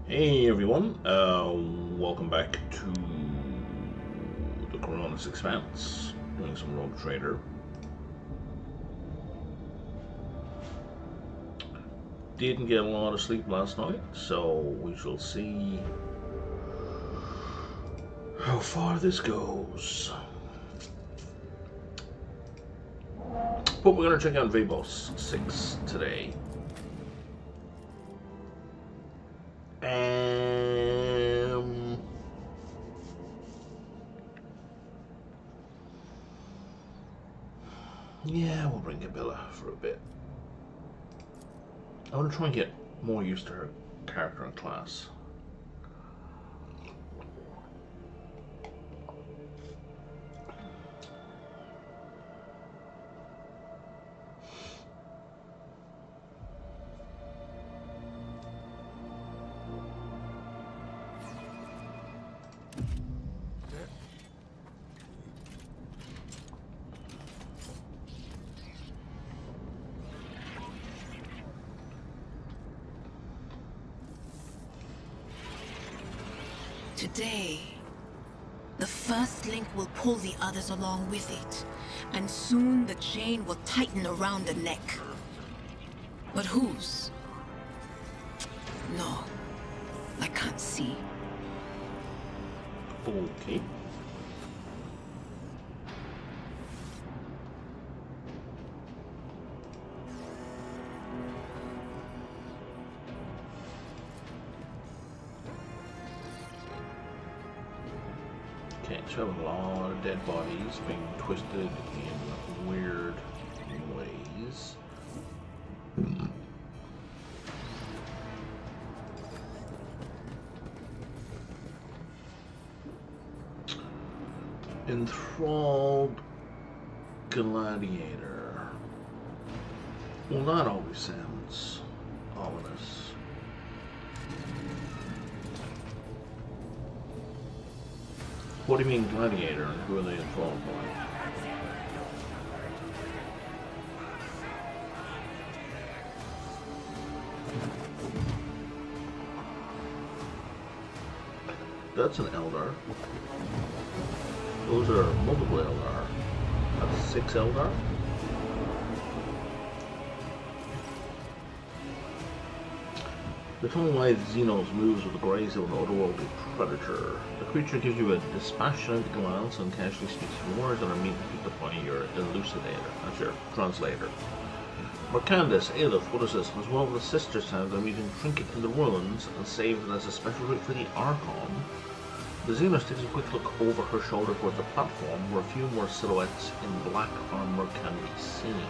Hey everyone, welcome back to the Corona's Expanse, doing some Rogue Trader. Didn't get a lot of sleep last night, so we shall see how far this goes. But we're going to check out Vabos 6 today. Yeah, we'll bring Gabilla for a bit. I want to try and get more used to her character and class. Today, the first link will pull the others along with it, and soon the chain will tighten around the neck. But whose? No, I can't see. Okay. Okay, so we have a lot of dead bodies being twisted in weird ways. Enthralled gladiator. Well, that always sounds ominous. What do you mean gladiator, and who are they enthralled by? That's an Eldar. Those are multiple Eldar. That's 6 Eldar. Determine why Xenos moves with the grace of an otherworldly predator. The creature gives you a dispassionate glance and casually speaks words that are meant to beautify your elucidator. That's your translator. Mercandus, Aelith, what is this? Was one of the sisters found them using trinket in the ruins and saved it as a special route for the Archon. The Xenos takes a quick look over her shoulder towards the platform, where a few more silhouettes in black armor can be seen.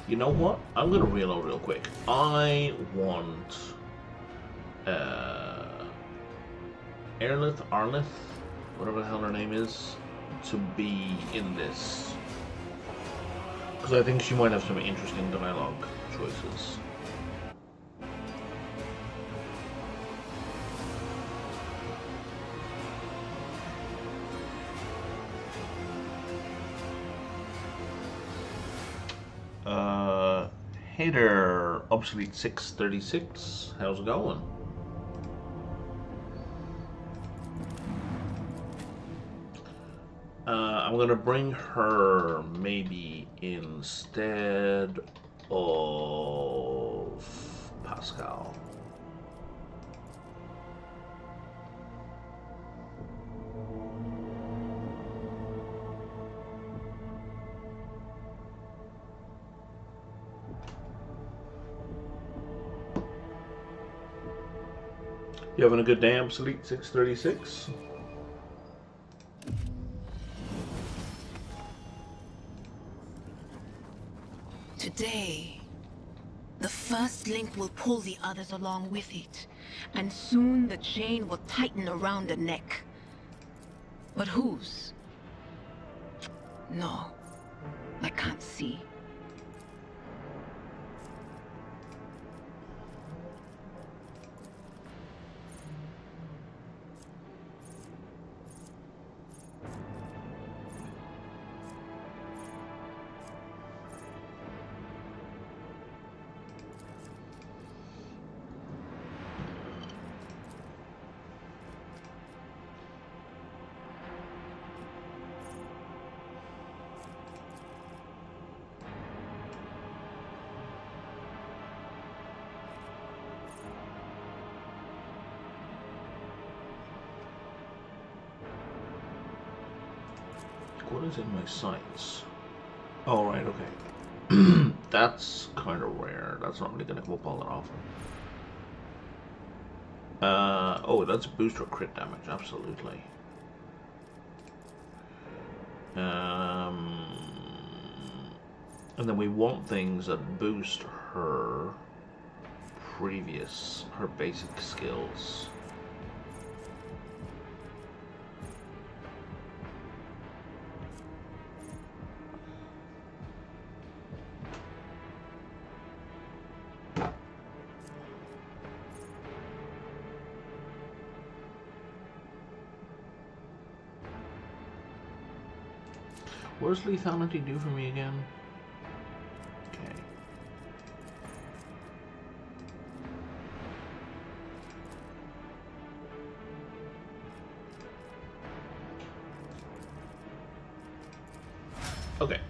You know what? I'm gonna reload real quick. I want Arlith, whatever the hell her name is, to be in this. Because I think she might have some interesting dialogue choices. Hey there, Obsolete 636. How's it going? I'm gonna bring her maybe instead of Pascal. You having a good day, Obsolete 636? Today, the first link will pull the others along with it, and soon the chain will tighten around the neck. But whose? No, I can't see. What is in my sights? Oh, right, okay. That's kind of rare. That's not really going to come up all that often. Oh, that's booster crit damage, absolutely. And then we want things that boost her basic skills. What does lethality do for me again? Okay. Okay.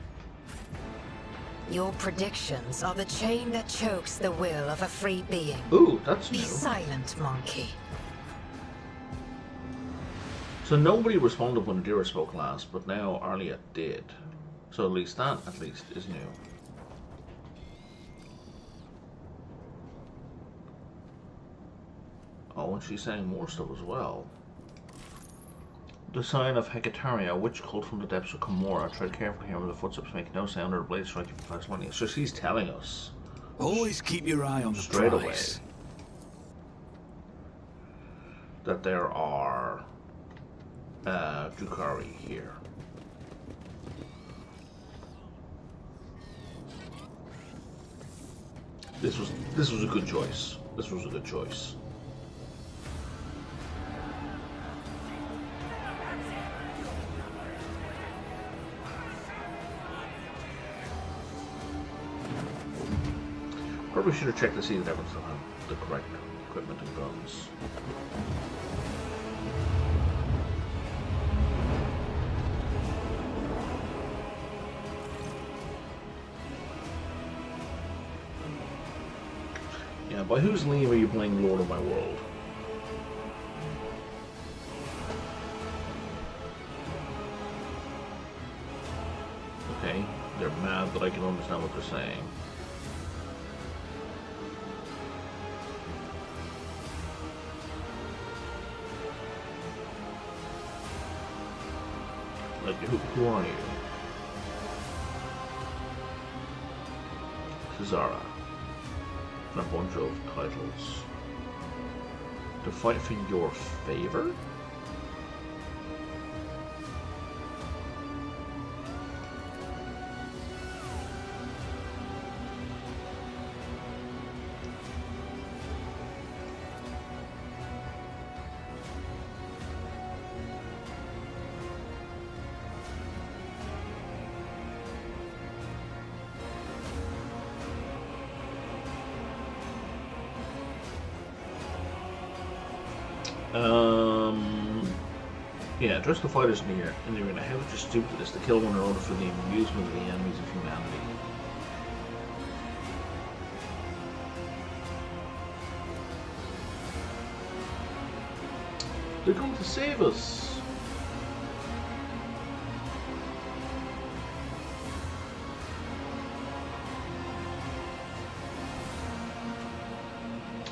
Your predictions are the chain that chokes the will of a free being. Ooh, that's new. Be silent, monkey. So nobody responded when Dira spoke last, but now Arlia did. So at least that, is new. Oh, and she's saying more stuff as well. The sign of Hecataria, witch cult from the depths of Comora. Tread carefully here, where the footsteps make no sound or the blade strike you for fast lightning. So she's telling us. Always keep your eye on the straight prize. away that there are Drukhari here. This was a good choice. This was a good choice. Probably should have checked to see that everyone still had the correct equipment and guns. Yeah, by whose leave are you playing Lord of My World? Okay, they're mad that I can understand what they're saying. Like, who are you? Cesara. And a bunch of titles. To fight for your favor? Yeah, address the fighters in the arena. How much stupid is to kill one in order for the amusement of the enemies of humanity? They're going to save us.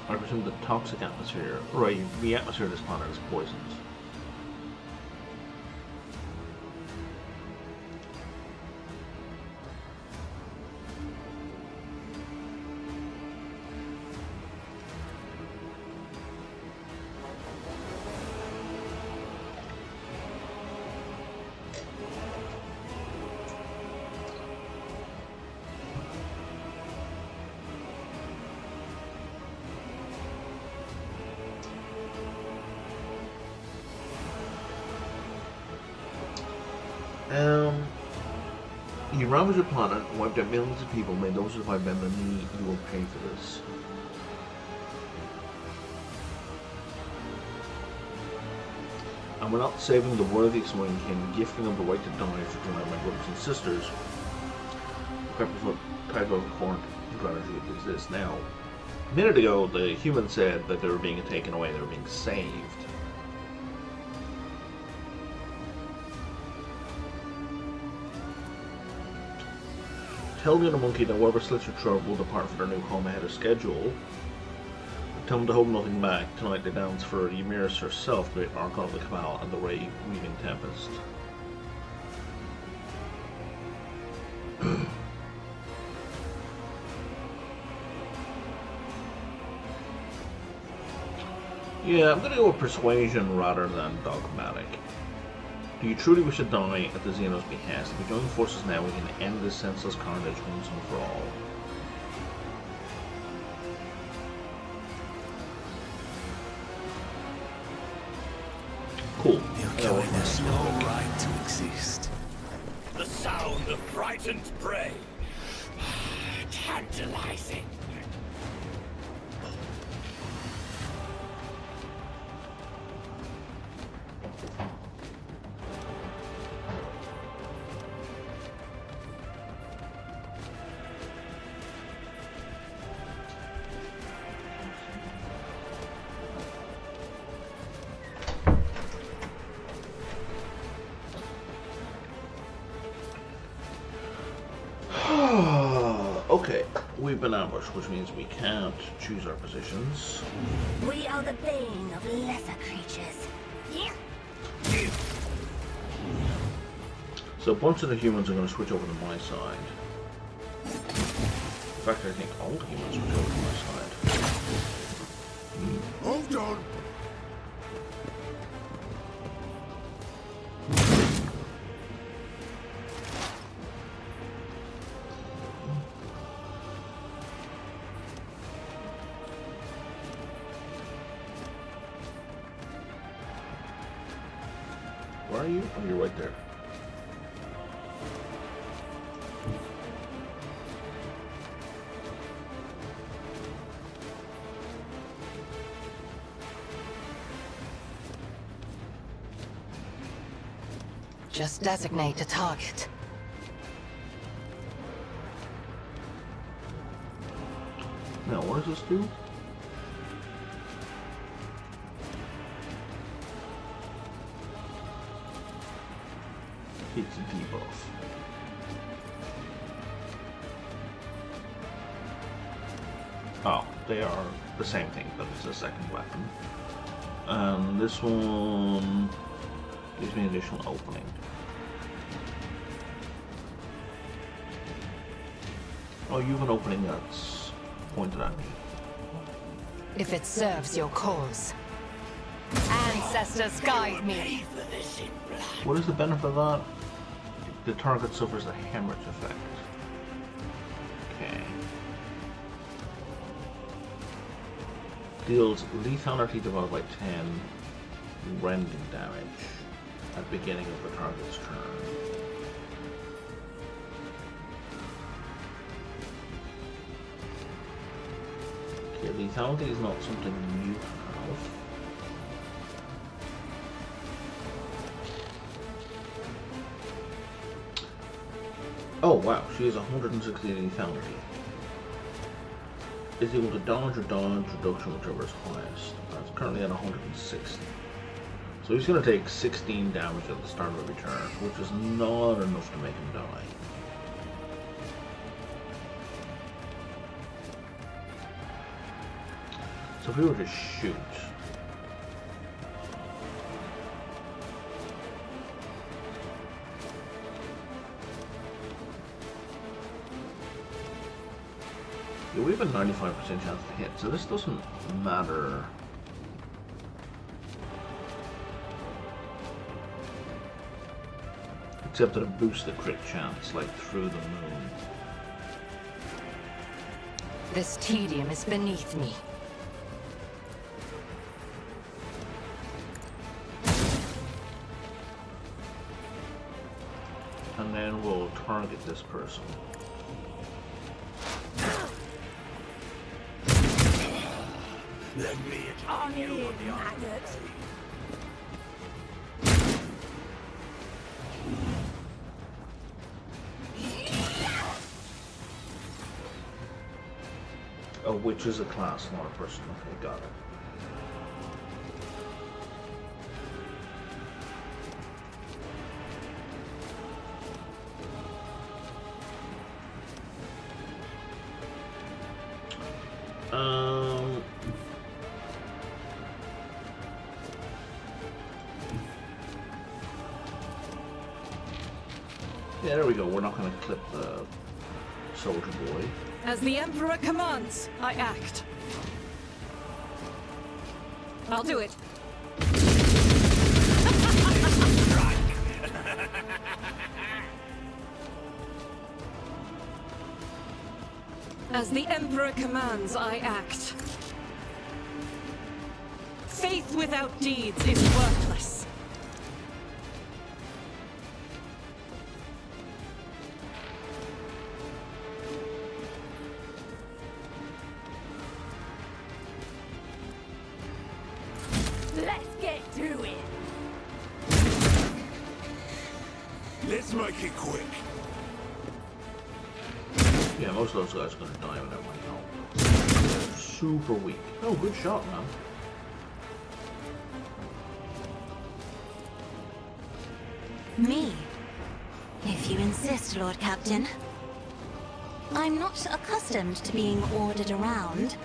I presume the toxic atmosphere, right, the atmosphere of this planet is poisoned. You ravaged a planet, wiped out millions of people, made those survive bend the knee. You will pay for this. And we're not saving the worthiest among kin, gifting them the right to die to join my brothers and sisters. The type of corn gratitude exists now. A minute ago, the humans said that they were being taken away, they were being saved. Tell the other monkey that whoever slits your throat will depart for their new home ahead of schedule. Tell them to hold nothing back. Tonight they dance for Ymiris herself, the Archon of the Cabal, and the Ray-weaving Tempest. Yeah, I'm gonna go with persuasion rather than dogmatic. Do you truly wish to die at the Xenos' behest? If we join forces now, we can end this senseless carnage once and for all. Cool. You're killing us no right to exist. The sound of frightened prey. Tantalizing. Okay, we've been ambushed, which means we can't choose our positions. We are the bane of lesser creatures. So a bunch of the humans are going to switch over to my side. In fact, I think all the humans switch over to my side. Hold on. Where are you? Oh, you're right there. Just designate a target. Now, what does this do? It's a debuff. Oh, they are the same thing, but it's a second weapon. And this one gives me an additional opening. Oh, you have an opening that's pointed at me. If it serves your cause. Ancestors guide me. What is the benefit of that? The target suffers a hemorrhage effect. Okay. Deals lethality divided by 10 rending damage at the beginning of the target's turn. Okay, lethality is not something you have. Oh wow, she has 160 lethality. Is equal to dodge or dodge reduction, whichever is highest. That's currently at 160. So he's going to take 16 damage at the start of every turn, which is not enough to make him die. So if we were to shoot, yeah, we have a 95% chance to hit, so this doesn't matter. Except that it boosts the crit chance, like through the moon. This tedium is beneath me. And then we'll target this person. Let me On you in, on the arm. maggot. Oh, which is a class, not a person. Okay, got it. Yeah, there we go. We're not going to clip the soldier boy. As the Emperor commands, I act. I'll do it. As the Emperor commands, I act. Faith without deeds is worthless. Let's get to it. Let's make it quick. Yeah, most of those guys are going to die without my help. They're super weak. Oh, good shot, man. Me? If you insist, Lord Captain. I'm not accustomed to being ordered around.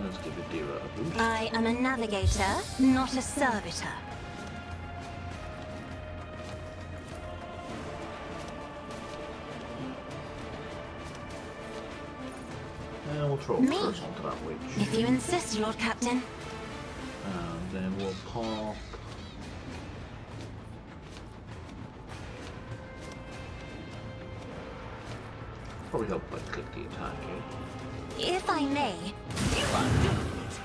Let's give Adira a boost. I am a navigator, not a servitor. And we'll throw Me? first onto that witch. If you insist, Lord Captain. And then we'll pop. Probably help by click the attack, eh? If I may. You won't do it.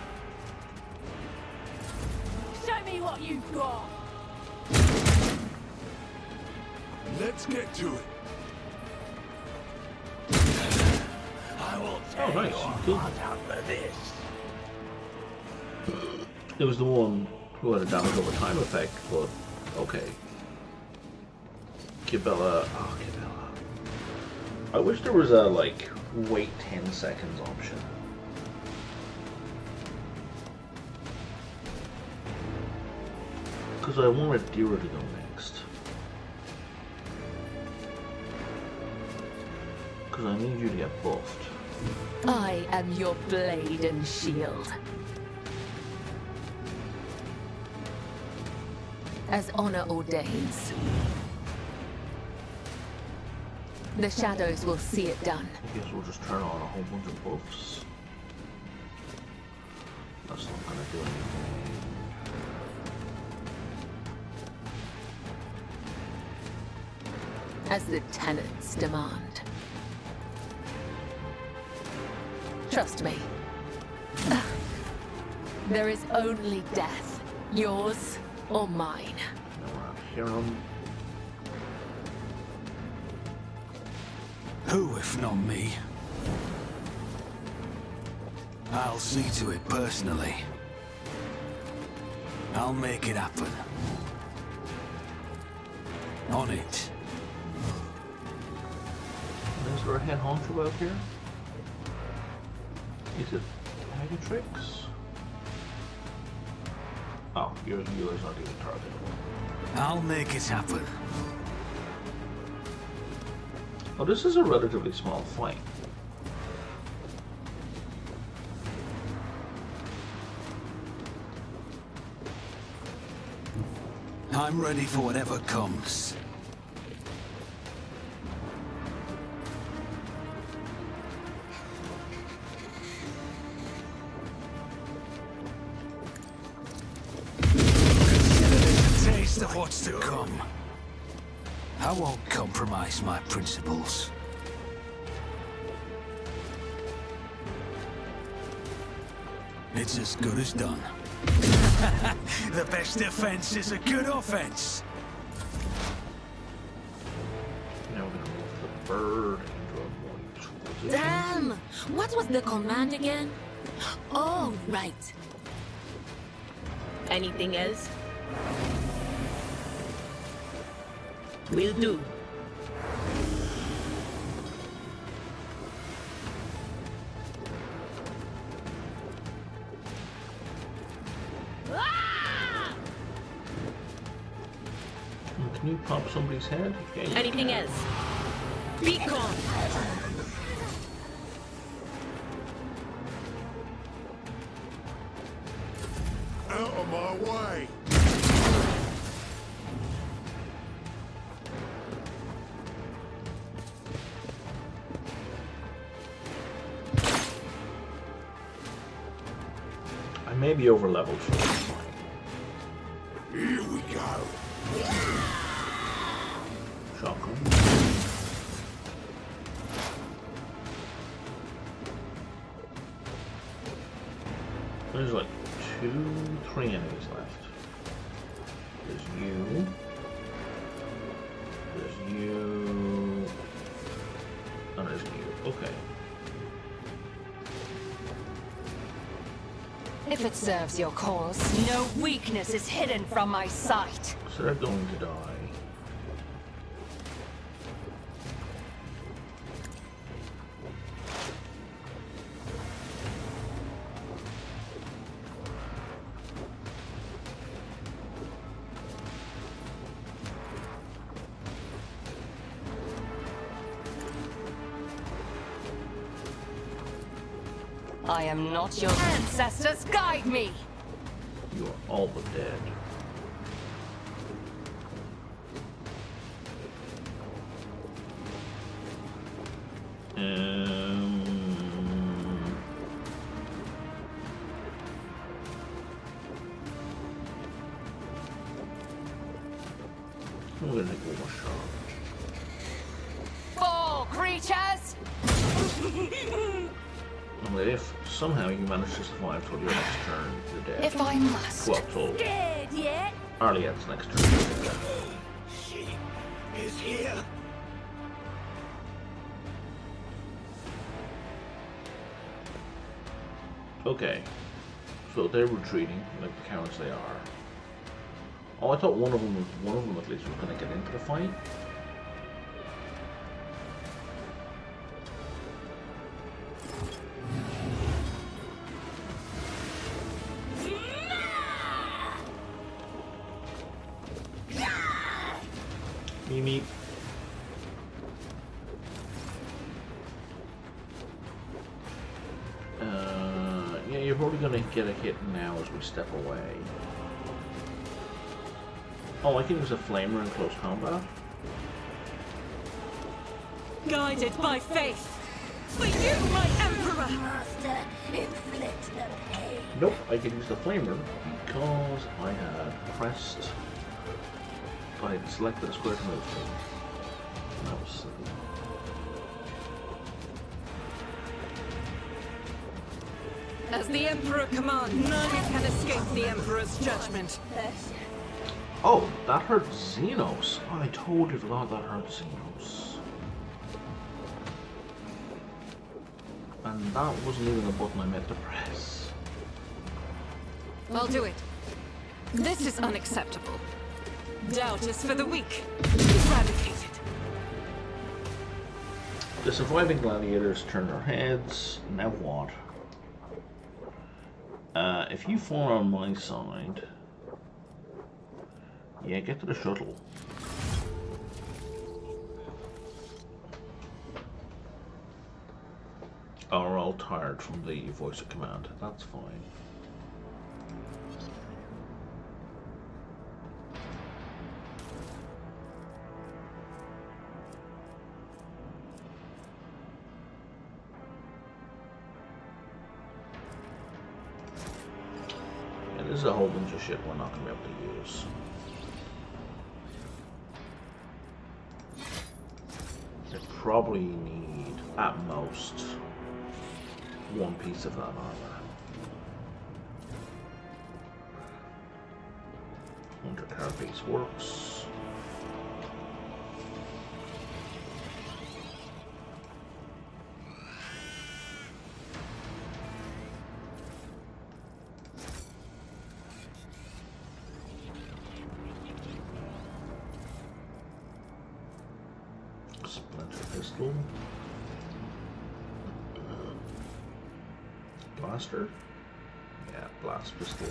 Show me what you've got. Let's get to it. I will Oh, take nice. your Cool. heart out for this. It was the one who had a damage over time effect, but okay. Kibella. Oh, Kibella. I wish there was a, like, wait 10 seconds option. Because I wanted Dira to go next. Because I need you to get buffed. I am your blade and shield. As honor ordains. The shadows will see it done. I guess we'll just turn on a whole bunch of buffs. That's not gonna do anything. As the tenants demand. Trust me. There is only death. Yours or mine. Now we're out here on. Who, if not me? I'll see to it personally. I'll make it happen. On it. Is there a head honcho out here? Is it Megatrix? Oh, yours not even targetable. I'll make it happen. Oh, this is a relatively small flank. I'm ready for whatever comes. Consider this a taste of what's to come. I won't compromise my principles. It's as good as done. The best defense is a good offense. Now we're gonna move the bird into a more useful position. Damn! What was the command again? Oh, right. Anything else? Will do. Can you pop somebody's head? Yeah, you Anything can. else? Be gone! Out of my way! I may be over leveled for this fight. Here we go! Shotgun. There's like 3 enemies left. There's you. There's you. And there's you. Okay. If it serves your cause, no weakness is hidden from my sight. So they're going to die. I am not your ancestors. Guide me. You are all but dead. I'm gonna take one more shot. Fall, creatures! And if somehow you manage to survive till your next turn, you're dead. If I must. Well, till Scared yet? Arliette's next turn, you're dead. She is here! Okay, so they're retreating like the cowards they are. Oh, I thought one of them at least was going to get into the fight. Mimi. Yeah, you're probably going to get a hit now as we step away. Oh, I can use a flamer in close combat. Guided by faith. For you, my emperor! Master, inflict the pain. Nope, I can use the flamer because I had pressed. I had selected a square to move to. That was silly. As the emperor commands, none can escape the emperor's judgment. Oh, that hurt Xenos. Oh, I totally forgot that hurt Xenos. And that wasn't even a button I meant to press. I'll do it. This is unacceptable. Doubt is for the weak. Eradicated. The surviving gladiators turn their heads. Now what? If you fall on my side... Yeah, get to the shuttle. Oh, we're all tired from the voice of command. That's fine. Yeah, this is a whole bunch of shit we're not going to be able to use. Probably need, at most, one piece of that armor. 100 carapace works. Splinter pistol. Blaster? Yeah, blast pistol.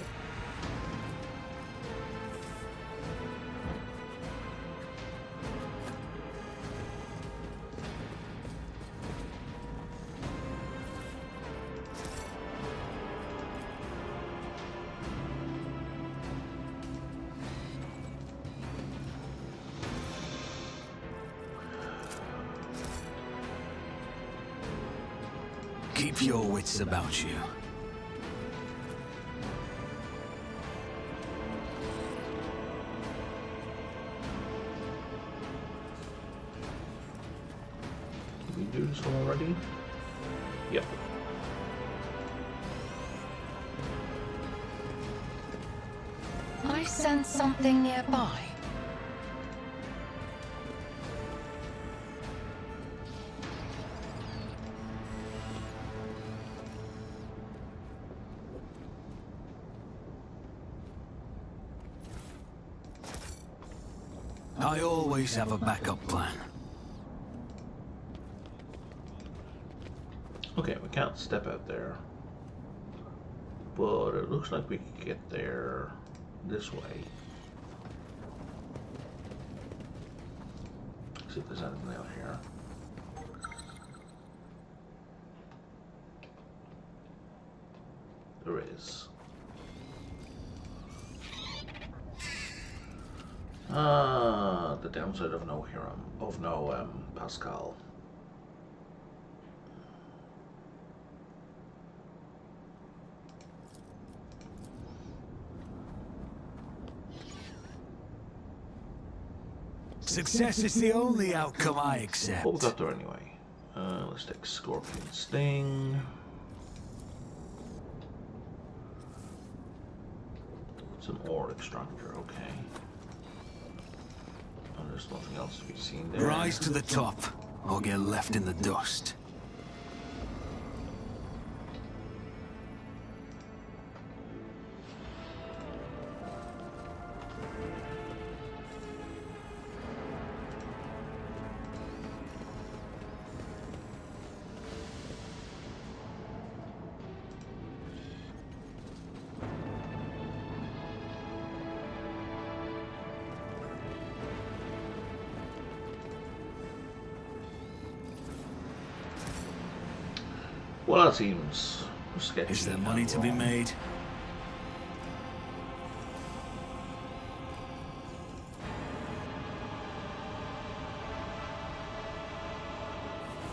Keep your wits about you. Did we do this one already? Yep. I sense something nearby. I always have a backup plan. Okay, we can't step out there. But it looks like we could get there this way. See if there's anything out here. There is. The downside of no Pascal. Success is the only outcome I accept. But we got there anyway. Let's take Scorpion Sting. Some ore extractor, okay. And there's nothing else to be seen there. Rise to the top, or get left in the dust. Well, that seems sketchy. Is there money to be made?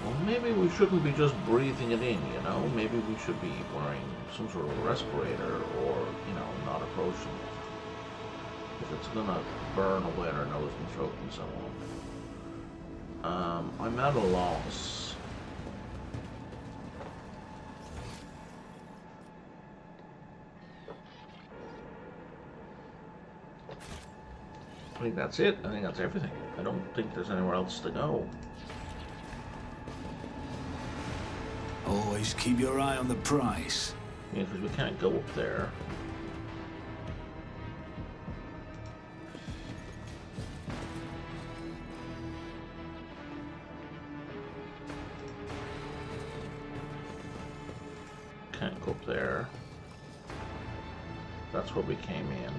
Well, maybe we shouldn't be just breathing it in, you know? Maybe we should be wearing some sort of respirator or, you know, not approaching it. If it's gonna burn away our nose and throat and so on. I'm at a loss. I think that's it. I think that's everything. I don't think there's anywhere else to go. Always keep your eye on the prize. Yeah, because we can't go up there. Can't go up there. That's where we came in.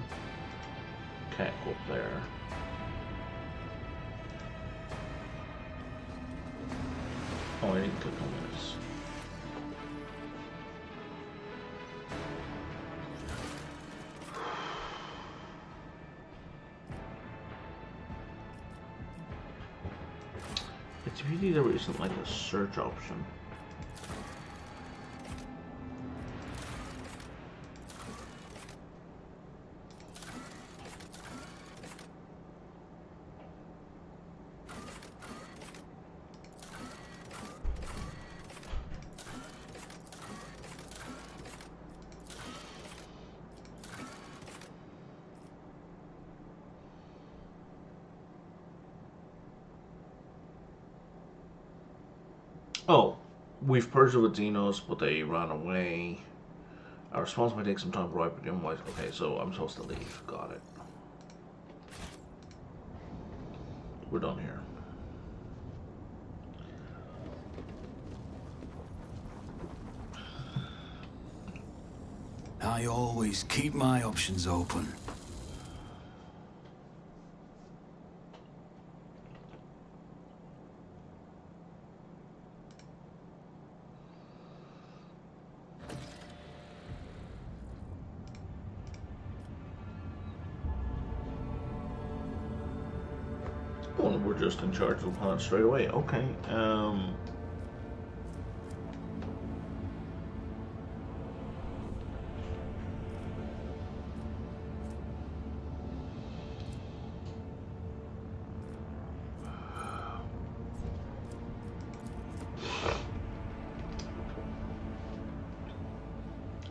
Can't go up there. Oh, I didn't click on this. It's really there isn't like a search option. Oh, we've purged with Xenos, but they ran away. Our response might take some time to write, but invoice. Okay, so I'm supposed to leave. Got it. We're done here. I always keep my options open. Well, we're just in charge of the planet straight away. Okay.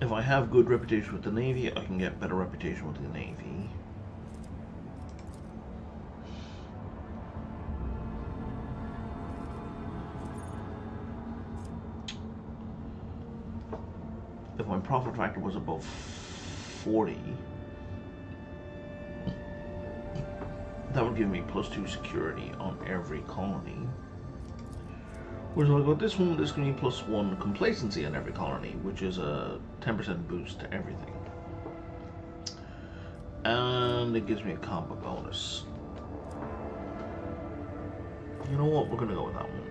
If I have good reputation with the Navy, I can get better reputation with the Navy. If my profit factor was above 40, that would give me +2 security on every colony. Whereas if I got this one, this can be +1 complacency on every colony, which is a 10% boost to everything. And it gives me a combo bonus. You know what? We're going to go with that one.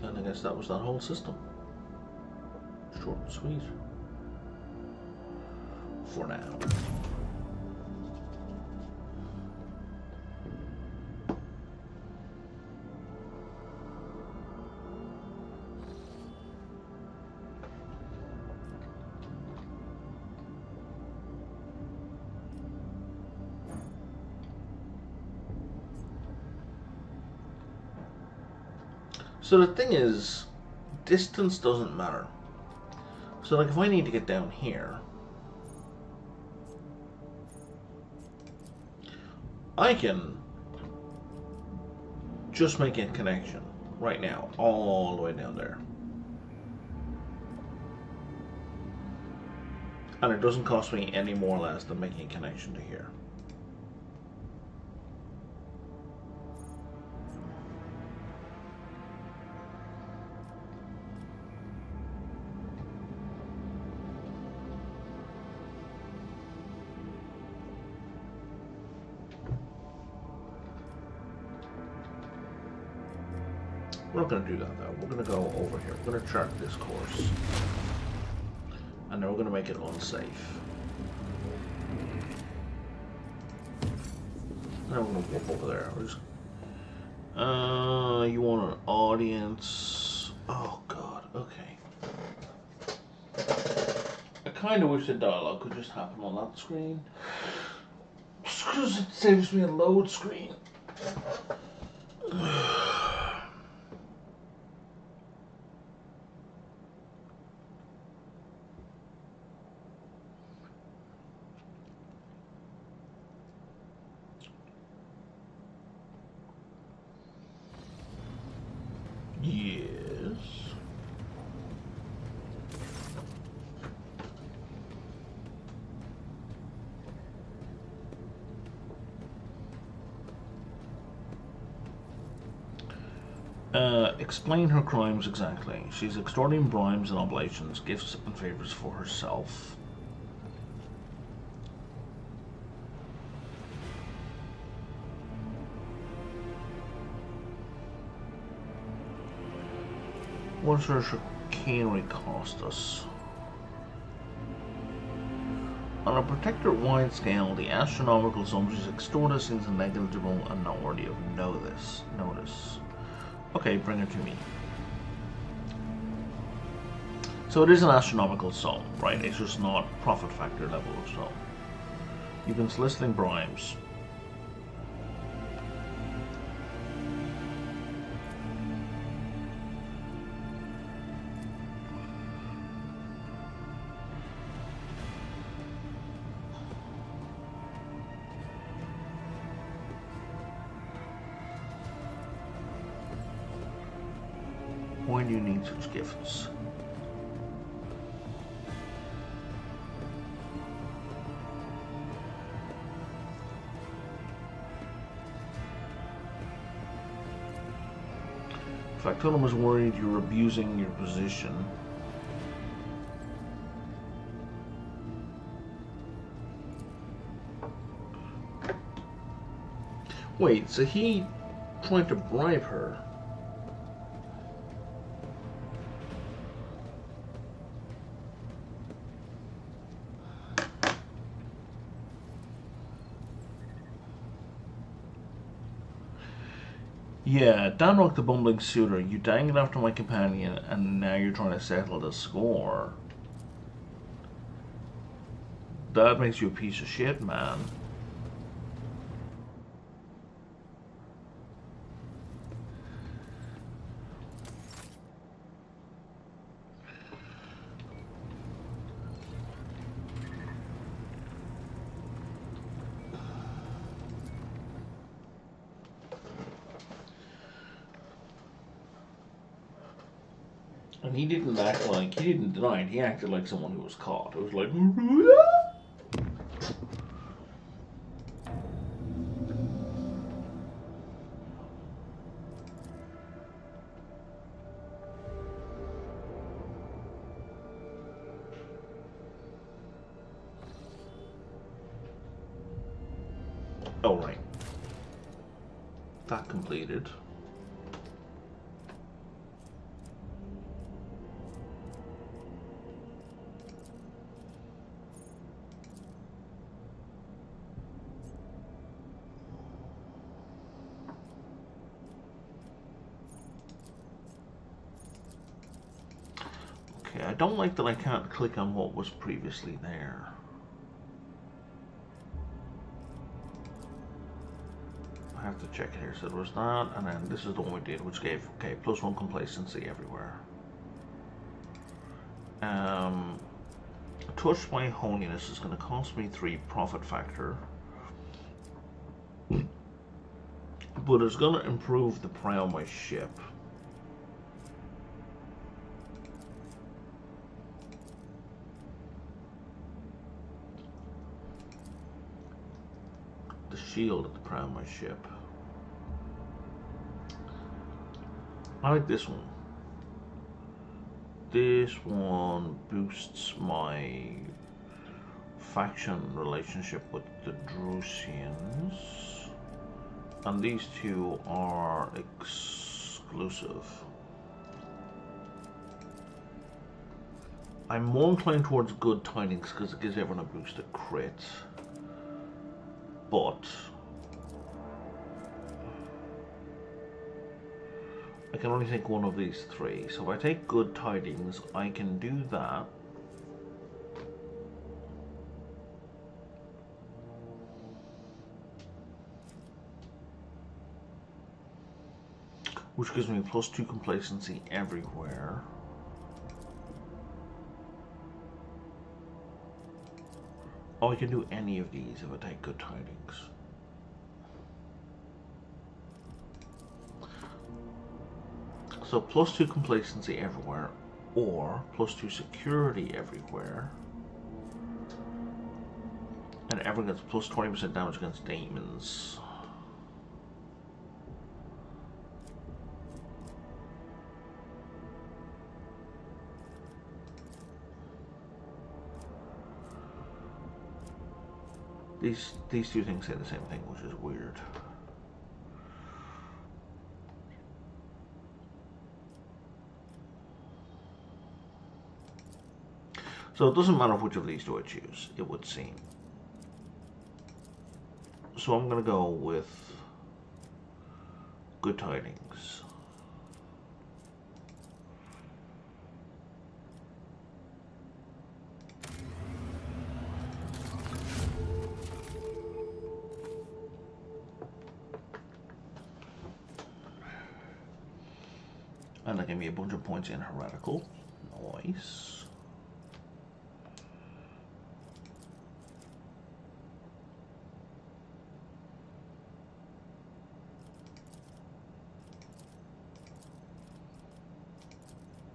And I guess that was that whole system. Short and sweet. For now. So the thing is, distance doesn't matter. So like if I need to get down here, I can just make a connection right now, all the way down there. And it doesn't cost me any more or less than making a connection to here. We're not going to do that though. We're going to go over here. We're going to chart this course. And then we're going to make it unsafe. And then we're going to warp over there. We're just... you want an audience? Oh god, okay. I kind of wish the dialogue could just happen on that screen. Just because it saves me a load screen. Yes. Explain her crimes exactly. She's extorting bribes and oblations, gifts and favors for herself. What does her chicanery cost us? On a protectorate-wide scale, the astronomical sums she's extorted seems negligible and not worthy of notice. Okay, bring her to me. So it is an astronomical sum, right? It's just not profit factor level of sum. You've been soliciting bribes. Why do you need such gifts? Factotum is worried you're abusing your position. Wait, so he tried to bribe her? Yeah, Danrock the bumbling suitor, you dangled after my companion and now you're trying to settle the score. That makes you a piece of shit, man. And he didn't act like, he didn't deny it, he acted like someone who was caught. It was like, oh right. That completed. I don't like that I can't click on what was previously there. I have to check here. So there was that, and then this is the one we did, which gave, okay, +1 complacency everywhere. Touched by holiness is going to cost me 3 profit factor. But it's going to improve the prey on my ship. Shield at the prow of my ship. I like this one. This one boosts my faction relationship with the Drusians. And these two are exclusive. I'm more inclined towards good tidings because it gives everyone a boosted crit. But I can only take one of these 3. So if I take good tidings, I can do that. Which gives me +2 complacency everywhere. Oh, I can do any of these if I take good tidings. So +2 complacency everywhere, or +2 security everywhere. And everyone gets +20% damage against demons. These two things say the same thing, which is weird. So it doesn't matter which of these do I choose, it would seem. So I'm going to go with good tidings. And that gave me a bunch of points in heretical. Nice.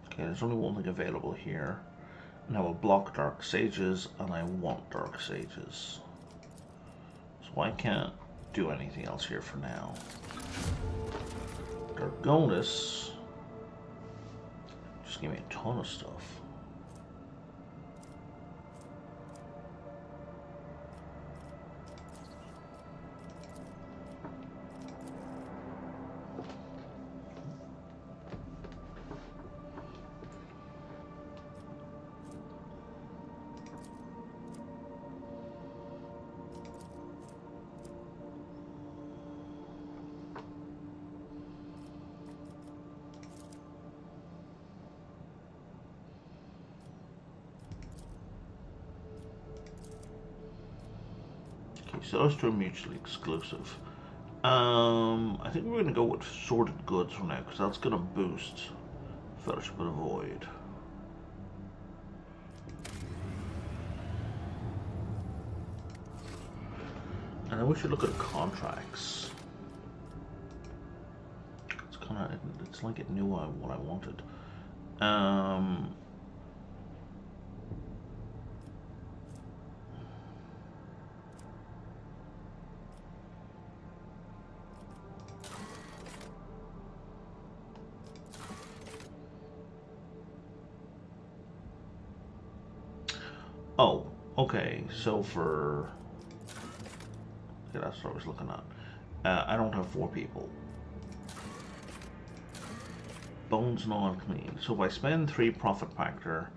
Okay, there's only one thing available here. And I will block Dark Sages, and I want Dark Sages. So I can't do anything else here for now. Dargonus just gave me a ton of stuff. So those two are mutually exclusive. I think we're going to go with sorted goods for now, because that's going to boost Fellowship of the Void. And then we should look at contracts. It's kind of, it's like it knew what I wanted. Oh, okay, so for... Okay, that's what I was looking at. I don't have 4 people. Bones non-clean. So if I spend 3 profit factor,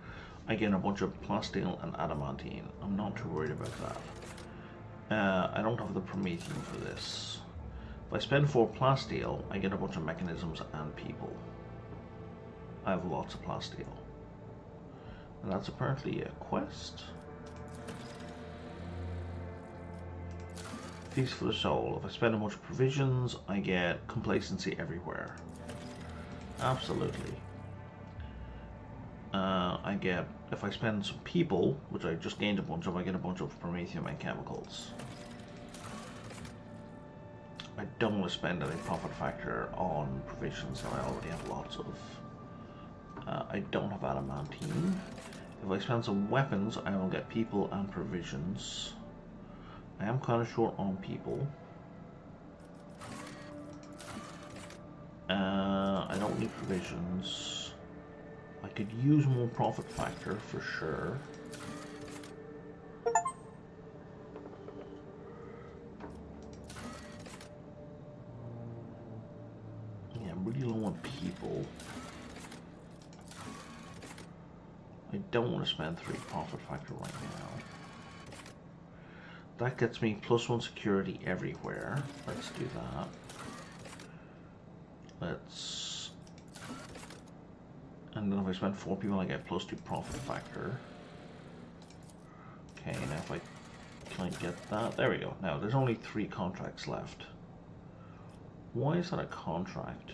I get a bunch of plasteel and adamantine. I'm not too worried about that. I don't have the promethium for this. If I spend 4 plasteel, I get a bunch of mechanisms and people. I have lots of plasteel. And that's apparently a quest. Feast for the soul. If I spend a bunch of provisions, I get complacency everywhere. Absolutely. I get, if I spend some people, which I just gained a bunch of, I get a bunch of promethium and chemicals. I don't want to spend any profit factor on provisions that I already have lots of. I don't have adamantine. If I spend some weapons, I will get people and provisions. I am kind of short on people. I don't need provisions. I could use more profit factor for sure. Yeah, I'm really low on people. I don't want to spend 3 profit factor right now. That gets me +1 security everywhere. Let's do that. Let's... And then if I spend 4 people, I get +2 profit factor. Okay, now if I... Can I get that? There we go. Now, there's only 3 contracts left. Why is that a contract?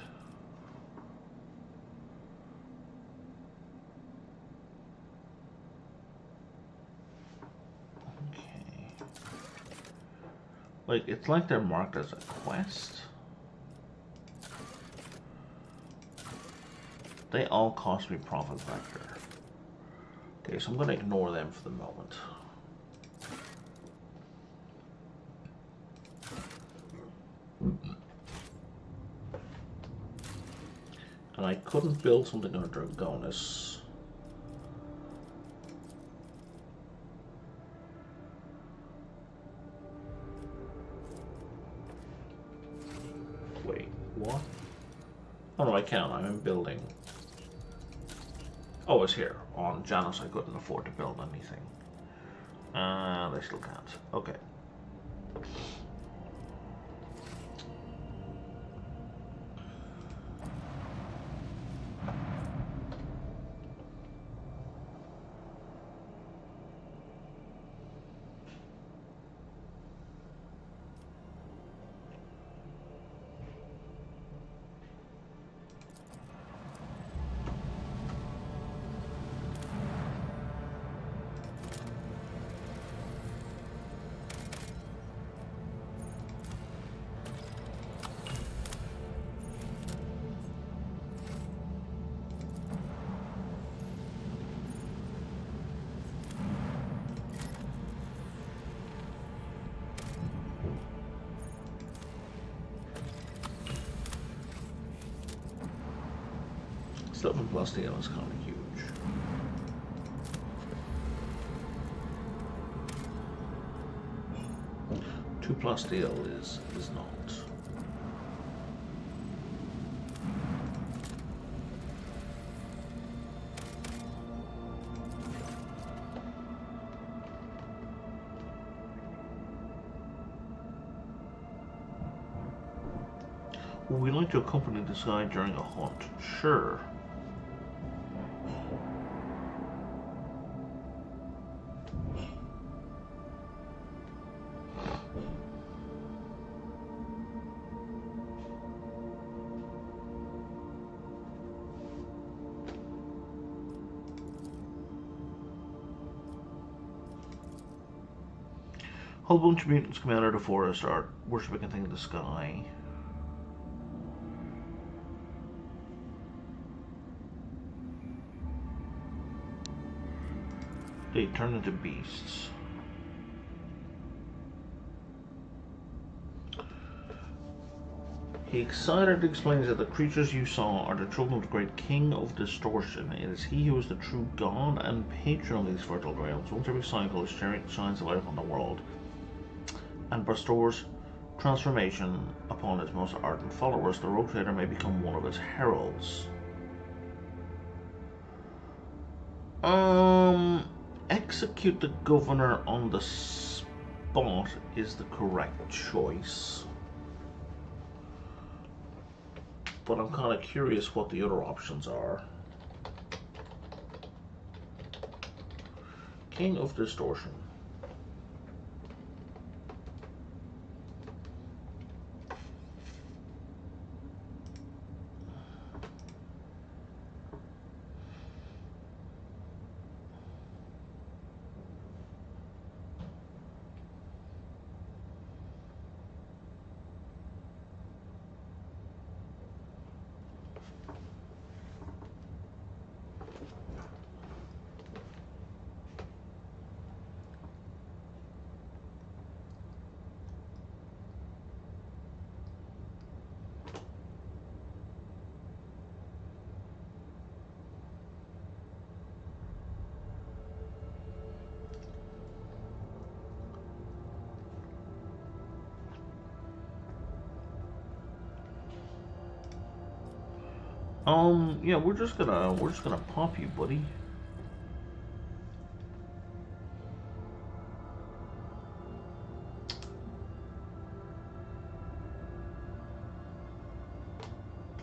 Like, it's like they're marked as a quest. They all cost me profit factor. Okay, so I'm going to ignore them for the moment. And I couldn't build something on a Dragonus. Wait, what? Oh no, I can. I'm in building. Oh, it's here. On Janus, I couldn't afford to build anything. I still can't. Okay. 11 plus DL is kind of huge. Two plus DL is not. Would we like to accompany this guy during a hunt? Sure. A whole bunch of mutants come out of the forest, are worshipping a thing in the sky. They turn into beasts. He excitedly explains that the creatures you saw are the children of the great King of Distortion. It is he who is the true god and patron of these fertile grounds. Once every cycle, his chariot shines a light upon the world and bestows transformation upon his most ardent followers. The rotator may become one of his heralds. Execute the governor on the spot is the correct choice. But I'm kind of curious what the other options are. King of Distortion. Yeah, we're just gonna pop you, buddy.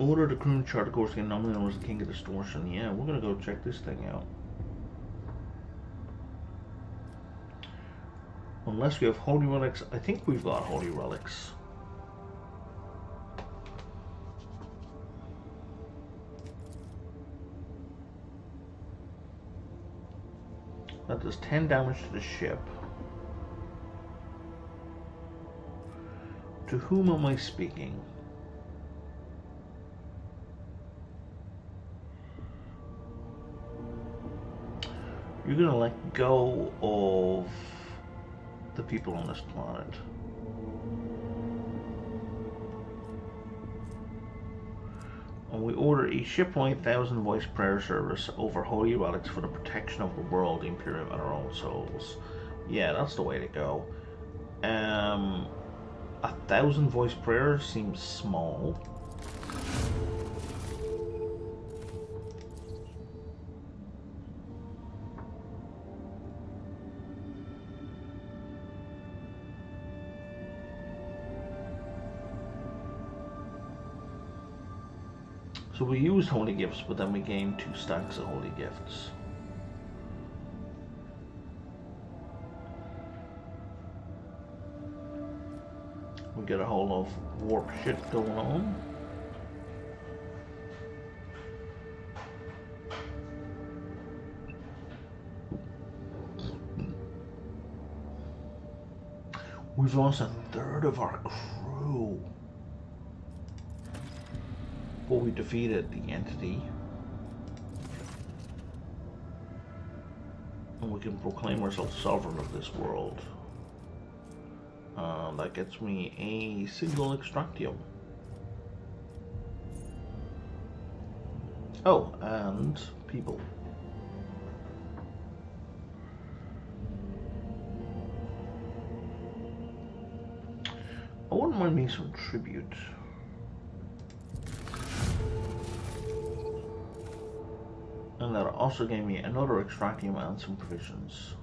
Order the Croon Charter Course again, nominally known as the King of Distortion. Yeah, we're gonna go check this thing out. Unless we have holy relics. I think we've got holy relics. That does 10 damage to the ship. To whom am I speaking? You're gonna let go of the people on this planet. And we order a ship-wide 1,000 voice prayer service over holy relics for the protection of the world, the Imperium, and our own souls. Yeah, that's the way to go. 1,000 voice prayers seems small. So we use holy gifts, but then we gain 2 stacks of holy gifts. We get a whole lot of warp shit going on. We've lost 1/3 of our crew. But we defeated the entity. And we can proclaim ourselves sovereign of this world. That gets me a single extractium. Oh, and people. I wouldn't mind me some tribute. And that also gave me another extractium and some provisions.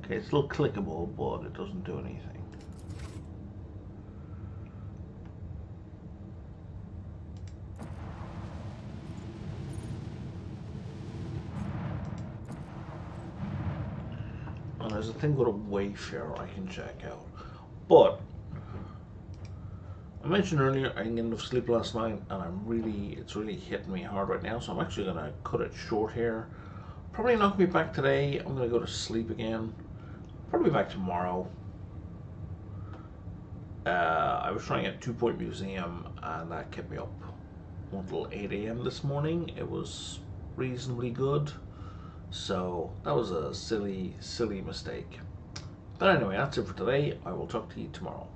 Okay, it's still clickable, but it doesn't do anything. And there's a thing called a Wayfarer I can check out. But I mentioned earlier I didn't get enough sleep last night, and it's really hitting me hard right now, so I'm actually gonna cut it short here. Probably not gonna be back today. I'm gonna go to sleep again. Probably back tomorrow. I was trying at 2 Point Museum, and that kept me up until 8 AM this morning. It was reasonably good, so that was a silly mistake. But anyway, that's it for today. I will talk to you tomorrow.